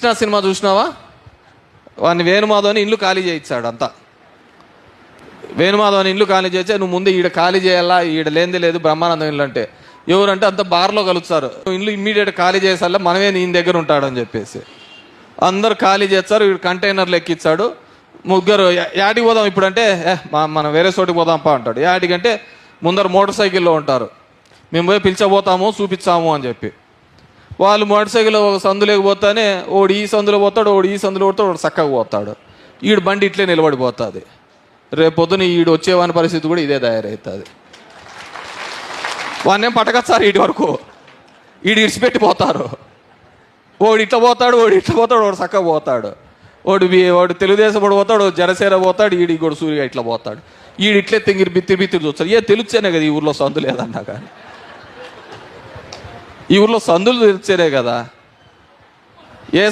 Krishna cinema చూసినావా? వాడిని వేణుమాధవని ఇల్లు ఖాళీ చేయించాడు అంతా. వేణుమాధవని ఇల్లు ఖాళీ చేస్తే నువ్వు ముందే ఈడ ఖాళీ చేయాలా, ఈడ లేనిది లేదు బ్రహ్మానందం ఇల్లు అంటే. ఎవరంటే అంత బార్లో కలుస్తారు, ఇల్లు ఇమ్మీడియట్ ఖాళీ చేసాలా, మనమే నీ దగ్గర ఉంటాడని చెప్పేసి అందరు ఖాళీ చేస్తారు. వీడు కంటైనర్లు ఎక్కిచ్చాడు. ముగ్గురు యాడికి పోదాం ఇప్పుడు అంటే, మనం వేరే చోటికి పోదాంపా అంటాడు. యాడికంటే ముందర మోటార్ సైకిల్లో ఉంటారు, మేము పోయి పిలిచబోతాము చూపించాము అని చెప్పి. వాళ్ళు మోటార్ సైకిల్ ఒక సందులోకి పోతానే ఓడి ఈ సందులో పోతాడు, ఓడి ఈ సందులో పోతాడు, వాడు చక్కగా పోతాడు. ఈడు బండి ఇట్లే నిలబడిపోతుంది. రేపు పొద్దున ఈడు వచ్చేవాని పరిస్థితి కూడా ఇదే తయారవుతుంది. వాడినేం పట్టకచ్చారు ఇటు వరకు, ఈడు ఇడిచిపెట్టి పోతారు. ఓడి ఇట్లా పోతాడు, ఓడి ఇట్లా పోతాడు, వాడు చక్కగా పోతాడు. వాడు తెలుగుదేశం వాడు పోతాడు, జనసేన పోతాడు, ఈడి కూడా సూర్యుగా ఇట్లా పోతాడు. ఈడు ఇట్లే తింగిరి బిత్తిరి చూస్తారు. తెలుస్తేనే కదా ఈ ఊర్లో సందు లేదన్నా కానీ, ఈ ఊర్లో సందులు తెలిస్తేనే కదా. ఏ